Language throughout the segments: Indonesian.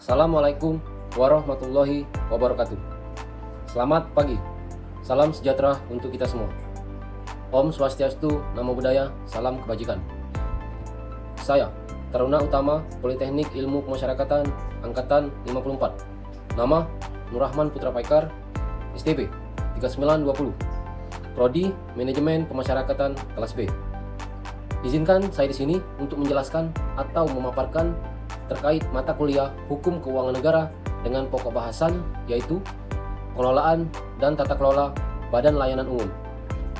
Assalamualaikum warahmatullahi wabarakatuh. Selamat pagi, salam sejahtera untuk kita semua. Om Swastiastu, Namo Buddhaya, salam kebajikan. Saya, Taruna Utama Politeknik Ilmu Pemasyarakatan Angkatan 54. Nama Nurrahman Putra Paikar, STB 3920, Prodi Manajemen Pemasyarakatan kelas B. Izinkan saya di sini untuk menjelaskan atau memaparkan terkait mata kuliah Hukum Keuangan Negara dengan pokok bahasan yaitu pengelolaan dan tata kelola Badan Layanan Umum.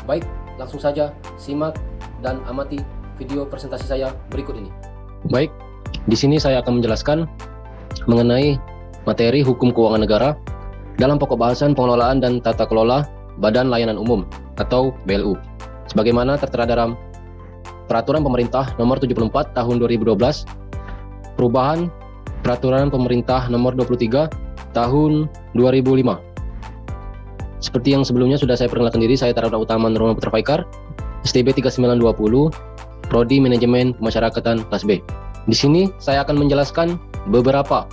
Baik, langsung saja simak dan amati video presentasi saya berikut ini. Baik, di sini saya akan menjelaskan mengenai materi Hukum Keuangan Negara dalam pokok bahasan pengelolaan dan tata kelola Badan Layanan Umum atau BLU. Sebagaimana tertera dalam Peraturan Pemerintah Nomor 74 Tahun 2012, perubahan Peraturan Pemerintah Nomor 23 Tahun 2005. Seperti yang sebelumnya sudah saya perkenalkan diri, saya Taruna Utama Nurrahman Putra Paikar, STB 3920, Prodi Manajemen Pemasyarakatan kelas B. Di sini saya akan menjelaskan beberapa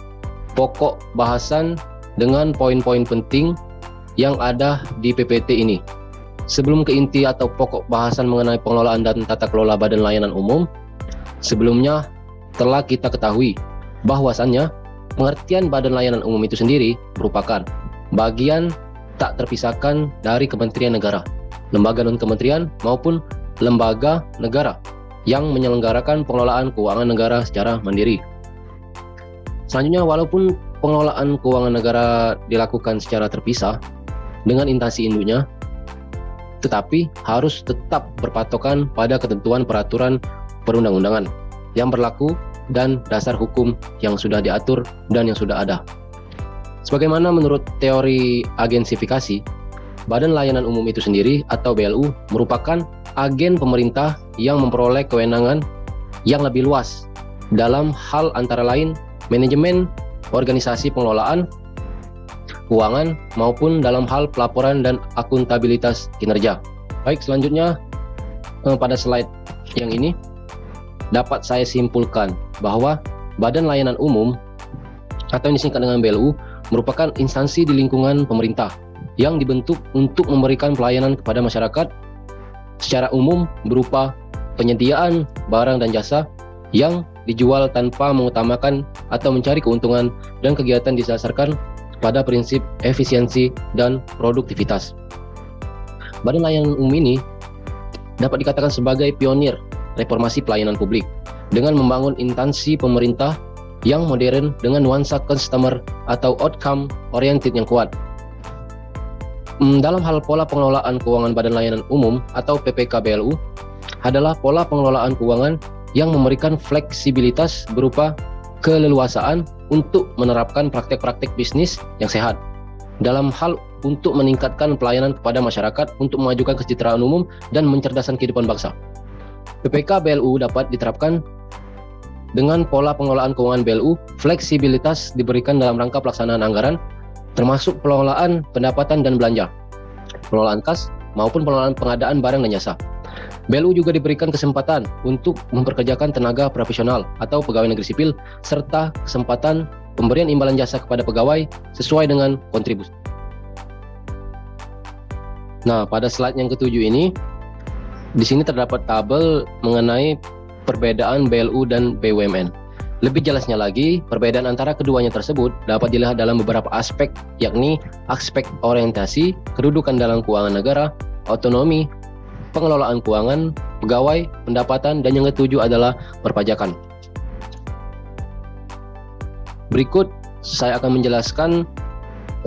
pokok bahasan dengan poin-poin penting yang ada di PPT ini. Sebelum ke inti atau pokok bahasan mengenai pengelolaan dan tata kelola Badan Layanan Umum, sebelumnya telah kita ketahui bahwasannya pengertian Badan Layanan Umum itu sendiri merupakan bagian tak terpisahkan dari Kementerian Negara, lembaga non-kementerian maupun lembaga negara yang menyelenggarakan pengelolaan keuangan negara secara mandiri. Selanjutnya, walaupun pengelolaan keuangan negara dilakukan secara terpisah dengan instansi induknya, tetapi harus tetap berpatokan pada ketentuan peraturan perundang-undangan yang berlaku dan dasar hukum yang sudah diatur dan yang sudah ada. Sebagaimana menurut teori agensifikasi, Badan Layanan Umum itu sendiri atau BLU merupakan agen pemerintah yang memperoleh kewenangan yang lebih luas dalam hal antara lain manajemen, organisasi pengelolaan keuangan maupun dalam hal pelaporan dan akuntabilitas kinerja. Baik, selanjutnya pada slide yang ini dapat saya simpulkan bahwa Badan Layanan Umum atau yang disingkat dengan BLU merupakan instansi di lingkungan pemerintah yang dibentuk untuk memberikan pelayanan kepada masyarakat secara umum berupa penyediaan barang dan jasa yang dijual tanpa mengutamakan atau mencari keuntungan, dan kegiatan didasarkan pada prinsip efisiensi dan produktivitas. Badan Layanan Umum ini dapat dikatakan sebagai pionir reformasi pelayanan publik dengan membangun instansi pemerintah yang modern dengan nuansa customer atau outcome oriented yang kuat. Dalam hal pola pengelolaan keuangan Badan Layanan Umum atau PPK BLU adalah pola pengelolaan keuangan yang memberikan fleksibilitas berupa keleluasaan untuk menerapkan praktek-praktek bisnis yang sehat dalam hal untuk meningkatkan pelayanan kepada masyarakat untuk memajukan kesejahteraan umum dan mencerdaskan kehidupan bangsa. PPK BLU dapat diterapkan dengan pola pengelolaan keuangan BLU, fleksibilitas diberikan dalam rangka pelaksanaan anggaran, termasuk pengelolaan pendapatan dan belanja, pengelolaan kas, maupun pengelolaan pengadaan barang dan jasa. BLU juga diberikan kesempatan untuk memperkerjakan tenaga profesional atau pegawai negeri sipil, serta kesempatan pemberian imbalan jasa kepada pegawai sesuai dengan kontribusi. Nah, pada slide yang ketujuh ini, di sini terdapat tabel mengenai perbedaan BLU dan BUMN. Lebih jelasnya lagi, perbedaan antara keduanya tersebut dapat dilihat dalam beberapa aspek, yakni aspek orientasi, kedudukan dalam keuangan negara, otonomi, pengelolaan keuangan, pegawai, pendapatan, dan yang ketujuh adalah perpajakan. Berikut saya akan menjelaskan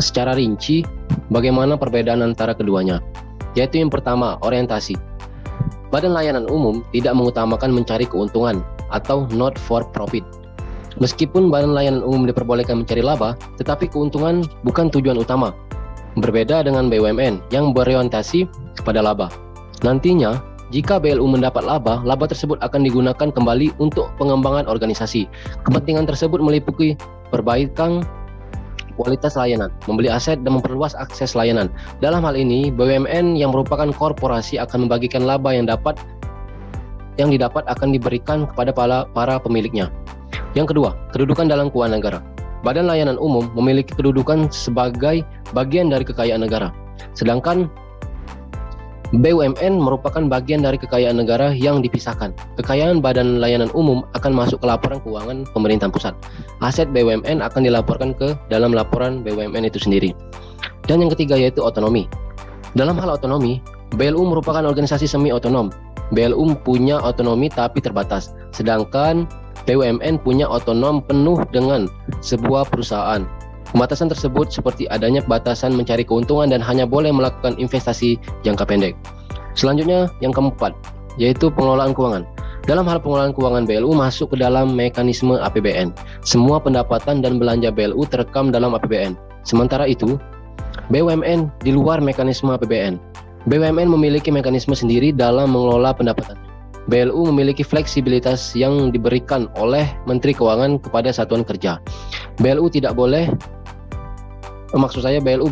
secara rinci bagaimana perbedaan antara keduanya, yaitu yang pertama, orientasi. Badan Layanan Umum tidak mengutamakan mencari keuntungan atau not for profit. Meskipun Badan Layanan Umum diperbolehkan mencari laba, tetapi keuntungan bukan tujuan utama. Berbeda dengan BUMN yang berorientasi kepada laba. Nantinya, jika BLU mendapat laba, laba tersebut akan digunakan kembali untuk pengembangan organisasi. Kepentingan tersebut meliputi perbaikan kualitas layanan, membeli aset, dan memperluas akses layanan. Dalam hal ini, BUMN yang merupakan korporasi akan membagikan laba yang didapat akan diberikan kepada para pemiliknya. Yang kedua, kedudukan dalam keuangan negara. Badan Layanan Umum memiliki kedudukan sebagai bagian dari kekayaan negara, sedangkan BUMN merupakan bagian dari kekayaan negara yang dipisahkan. Kekayaan Badan Layanan Umum akan masuk ke laporan keuangan pemerintahan pusat. Aset BUMN akan dilaporkan ke dalam laporan BUMN itu sendiri. Dan yang ketiga yaitu otonomi. Dalam hal otonomi, BLU merupakan organisasi semi otonom. BLU punya otonomi tapi terbatas, sedangkan BUMN punya otonom penuh dengan sebuah perusahaan. Pembatasan tersebut seperti adanya batasan mencari keuntungan dan hanya boleh melakukan investasi jangka pendek. Selanjutnya yang keempat, yaitu pengelolaan keuangan. Dalam hal pengelolaan keuangan, BLU masuk ke dalam mekanisme APBN. Semua pendapatan dan belanja BLU terekam dalam APBN. Sementara itu, BUMN di luar mekanisme APBN. BUMN memiliki mekanisme sendiri dalam mengelola pendapatannya. BLU memiliki fleksibilitas yang diberikan oleh Menteri Keuangan kepada satuan kerja. BLU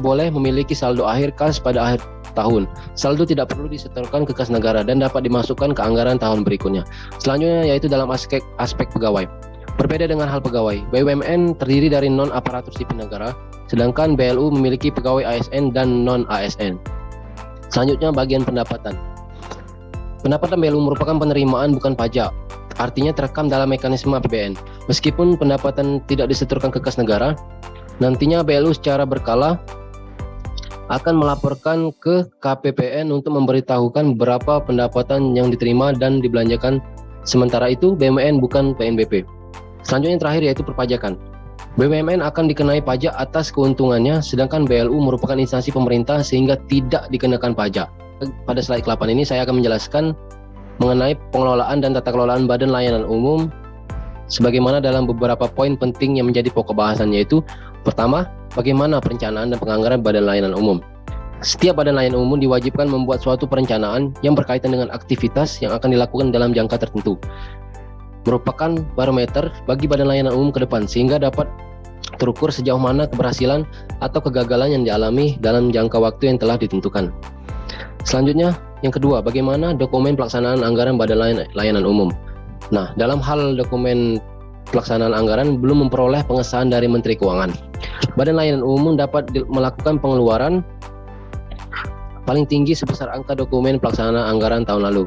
boleh memiliki saldo akhir kas pada akhir tahun. Saldo tidak perlu disetorkan ke kas negara dan dapat dimasukkan ke anggaran tahun berikutnya. Selanjutnya yaitu dalam aspek pegawai. Berbeda dengan hal pegawai, BUMN terdiri dari non-aparatur sipil negara, sedangkan BLU memiliki pegawai ASN dan non-ASN. Selanjutnya bagian pendapatan. Pendapatan BLU merupakan penerimaan bukan pajak, artinya terekam dalam mekanisme APBN. Meskipun pendapatan tidak disetorkan ke kas negara, nantinya BLU secara berkala akan melaporkan ke KPPN untuk memberitahukan berapa pendapatan yang diterima dan dibelanjakan. Sementara itu, BUMN bukan PNBP. Selanjutnya yang terakhir yaitu perpajakan. BUMN akan dikenai pajak atas keuntungannya, sedangkan BLU merupakan instansi pemerintah sehingga tidak dikenakan pajak. Pada slide ke-8 ini saya akan menjelaskan mengenai pengelolaan dan tata kelolaan Badan Layanan Umum sebagaimana dalam beberapa poin penting yang menjadi pokok bahasan, yaitu pertama, bagaimana perencanaan dan penganggaran Badan Layanan Umum. Setiap Badan Layanan Umum diwajibkan membuat suatu perencanaan yang berkaitan dengan aktivitas yang akan dilakukan dalam jangka tertentu. Merupakan barometer bagi Badan Layanan Umum ke depan sehingga dapat terukur sejauh mana keberhasilan atau kegagalan yang dialami dalam jangka waktu yang telah ditentukan. Selanjutnya, yang kedua, bagaimana dokumen pelaksanaan anggaran Badan Layanan Umum. Nah, dalam hal dokumen pelaksanaan anggaran belum memperoleh pengesahan dari Menteri Keuangan. Badan Layanan Umum dapat melakukan pengeluaran paling tinggi sebesar angka dokumen pelaksanaan anggaran tahun lalu.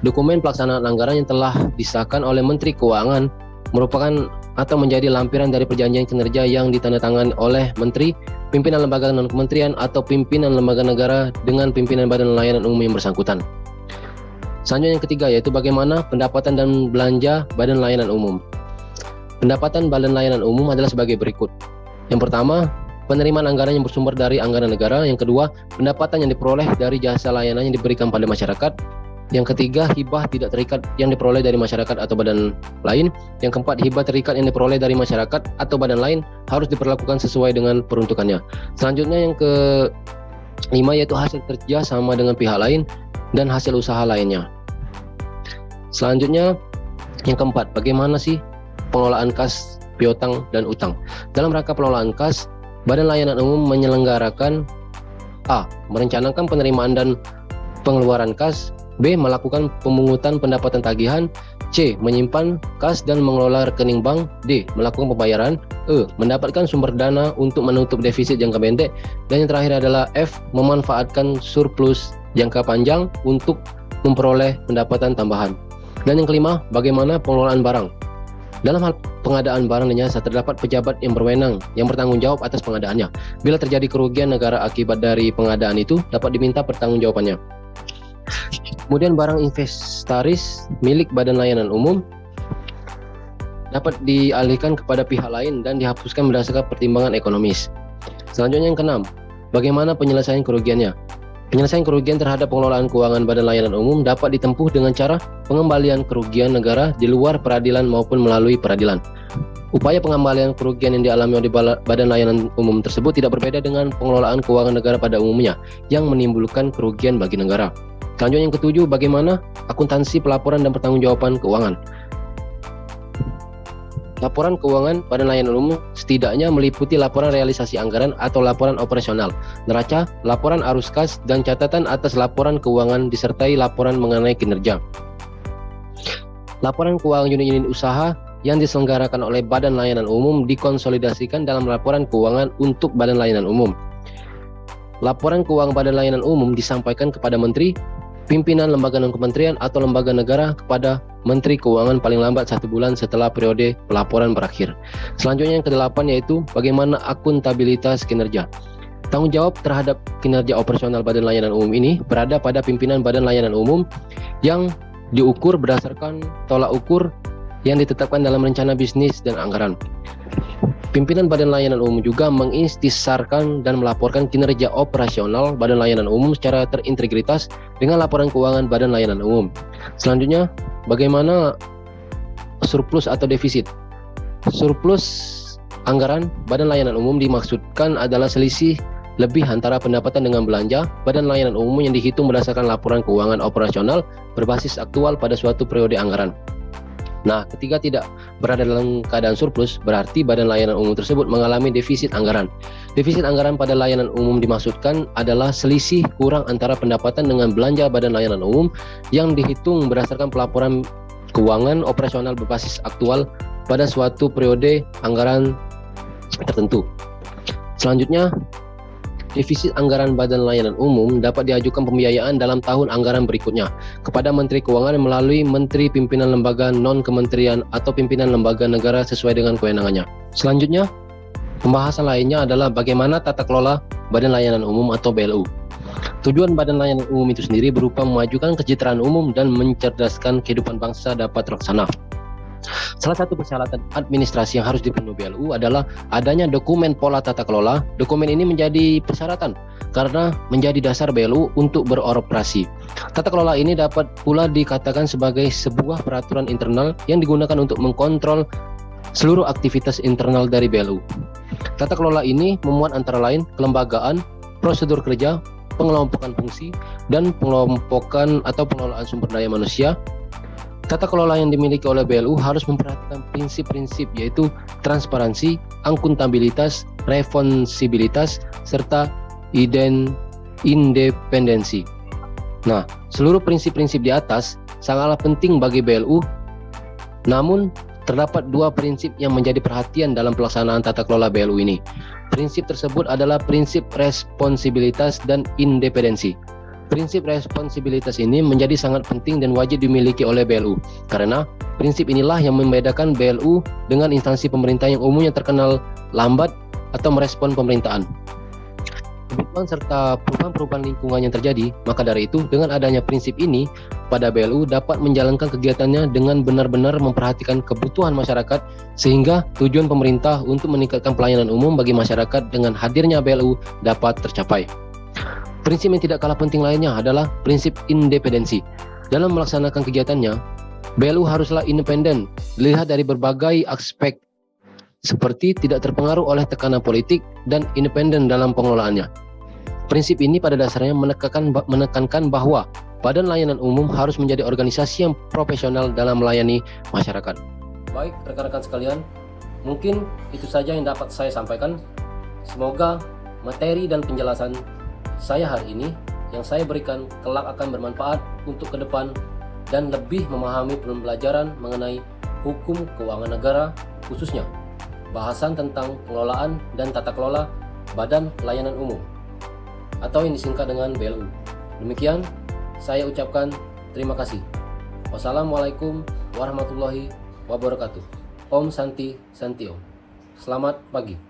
Dokumen pelaksanaan anggaran yang telah disahkan oleh Menteri Keuangan merupakan atau menjadi lampiran dari perjanjian kinerja yang ditandatangani oleh Menteri, pimpinan lembaga non-kementerian atau pimpinan lembaga negara dengan pimpinan Badan Layanan Umum yang bersangkutan. Selanjutnya yang ketiga yaitu bagaimana pendapatan dan belanja Badan Layanan Umum. Pendapatan Badan Layanan Umum adalah sebagai berikut. Yang pertama, penerimaan anggaran yang bersumber dari anggaran negara. Yang kedua, pendapatan yang diperoleh dari jasa layanan yang diberikan pada masyarakat. Yang ketiga, hibah tidak terikat yang diperoleh dari masyarakat atau badan lain. Yang keempat, hibah terikat yang diperoleh dari masyarakat atau badan lain harus diperlakukan sesuai dengan peruntukannya. Selanjutnya yang kelima yaitu hasil kerja sama dengan pihak lain dan hasil usaha lainnya. Selanjutnya yang keempat, bagaimana sih pengelolaan kas, piutang, dan utang. Dalam rangka pengelolaan kas, Badan Layanan Umum menyelenggarakan A. Merencanakan penerimaan dan pengeluaran kas. B. Melakukan pemungutan pendapatan tagihan. C. Menyimpan kas dan mengelola rekening bank. D. Melakukan pembayaran. E. Mendapatkan sumber dana untuk menutup defisit jangka pendek. Dan yang terakhir adalah F. Memanfaatkan surplus jangka panjang untuk memperoleh pendapatan tambahan. Dan yang kelima, bagaimana pengelolaan barang. Dalam hal pengadaan barang dan jasa terdapat pejabat yang berwenang yang bertanggung jawab atas pengadaannya. Bila terjadi kerugian negara akibat dari pengadaan itu, dapat diminta pertanggungjawabannya. Kemudian barang inventaris milik Badan Layanan Umum dapat dialihkan kepada pihak lain dan dihapuskan berdasarkan pertimbangan ekonomis. Selanjutnya yang keenam, bagaimana penyelesaian kerugiannya. Penyelesaian kerugian terhadap pengelolaan keuangan Badan Layanan Umum dapat ditempuh dengan cara pengembalian kerugian negara di luar peradilan maupun melalui peradilan. Upaya pengembalian kerugian yang dialami oleh Badan Layanan Umum tersebut tidak berbeda dengan pengelolaan keuangan negara pada umumnya yang menimbulkan kerugian bagi negara. Selanjutnya yang ketujuh, bagaimana akuntansi pelaporan dan pertanggungjawaban keuangan. Laporan keuangan Badan Layanan Umum setidaknya meliputi laporan realisasi anggaran atau laporan operasional, neraca, laporan arus kas, dan catatan atas laporan keuangan disertai laporan mengenai kinerja. Laporan keuangan unit-unit usaha yang diselenggarakan oleh Badan Layanan Umum dikonsolidasikan dalam laporan keuangan untuk Badan Layanan Umum. Laporan keuangan Badan Layanan Umum disampaikan kepada Menteri, pimpinan lembaga non-kementerian atau lembaga negara kepada Menteri Keuangan paling lambat 1 bulan setelah periode pelaporan berakhir. Selanjutnya yang ke-8 yaitu bagaimana akuntabilitas kinerja. Tanggung jawab terhadap kinerja operasional Badan Layanan Umum ini berada pada pimpinan Badan Layanan Umum yang diukur berdasarkan tolak ukur yang ditetapkan dalam rencana bisnis dan anggaran. Pimpinan Badan Layanan Umum juga mengistisarkan dan melaporkan kinerja operasional Badan Layanan Umum secara terintegritas dengan laporan keuangan Badan Layanan Umum. Selanjutnya, bagaimana surplus atau defisit? Surplus anggaran Badan Layanan Umum dimaksudkan adalah selisih lebih antara pendapatan dengan belanja Badan Layanan Umum yang dihitung berdasarkan laporan keuangan operasional berbasis aktual pada suatu periode anggaran. Nah, ketika tidak berada dalam keadaan surplus, berarti Badan Layanan Umum tersebut mengalami defisit anggaran. Defisit anggaran pada layanan umum dimaksudkan adalah selisih kurang antara pendapatan dengan belanja Badan Layanan Umum yang dihitung berdasarkan pelaporan keuangan operasional berbasis aktual pada suatu periode anggaran tertentu. Selanjutnya, defisit anggaran Badan Layanan Umum dapat diajukan pembiayaan dalam tahun anggaran berikutnya kepada Menteri Keuangan melalui Menteri Pimpinan Lembaga Non-Kementerian atau Pimpinan Lembaga Negara sesuai dengan kewenangannya. Selanjutnya, pembahasan lainnya adalah bagaimana tata kelola Badan Layanan Umum atau BLU. Tujuan Badan Layanan Umum itu sendiri berupa memajukan kesejahteraan umum dan mencerdaskan kehidupan bangsa dapat terlaksana. Salah satu persyaratan administrasi yang harus dipenuhi BLU adalah adanya dokumen pola tata kelola. Dokumen ini menjadi persyaratan karena menjadi dasar BLU untuk beroperasi. Tata kelola ini dapat pula dikatakan sebagai sebuah peraturan internal yang digunakan untuk mengkontrol seluruh aktivitas internal dari BLU. Tata kelola ini memuat antara lain kelembagaan, prosedur kerja, pengelompokan fungsi, dan pengelompokan atau pengelolaan sumber daya manusia. Tata kelola yang dimiliki oleh BLU harus memperhatikan prinsip-prinsip yaitu transparansi, akuntabilitas, responsibilitas, serta independensi. Nah, seluruh prinsip-prinsip di atas sangatlah penting bagi BLU, namun terdapat 2 prinsip yang menjadi perhatian dalam pelaksanaan tata kelola BLU ini. Prinsip tersebut adalah prinsip responsibilitas dan independensi. Prinsip responsibilitas ini menjadi sangat penting dan wajib dimiliki oleh BLU karena prinsip inilah yang membedakan BLU dengan instansi pemerintah yang umumnya terkenal lambat atau merespon pemerintahan. Kebutuhan serta perubahan-perubahan lingkungan yang terjadi, maka dari itu dengan adanya prinsip ini pada BLU dapat menjalankan kegiatannya dengan benar-benar memperhatikan kebutuhan masyarakat sehingga tujuan pemerintah untuk meningkatkan pelayanan umum bagi masyarakat dengan hadirnya BLU dapat tercapai. Prinsip yang tidak kalah penting lainnya adalah prinsip independensi. Dalam melaksanakan kegiatannya, BLU haruslah independen, dilihat dari berbagai aspek, seperti tidak terpengaruh oleh tekanan politik dan independen dalam pengelolaannya. Prinsip ini pada dasarnya menekankan bahwa Badan Layanan Umum harus menjadi organisasi yang profesional dalam melayani masyarakat. Baik rekan-rekan sekalian, mungkin itu saja yang dapat saya sampaikan. Semoga materi dan penjelasan saya hari ini yang saya berikan kelak akan bermanfaat untuk ke depan dan lebih memahami pembelajaran mengenai hukum keuangan negara, khususnya bahasan tentang pengelolaan dan tata kelola Badan Layanan Umum atau yang disingkat dengan BLU. Demikian saya ucapkan terima kasih. Wassalamualaikum warahmatullahi wabarakatuh. Om Santi Santi Om. Selamat pagi.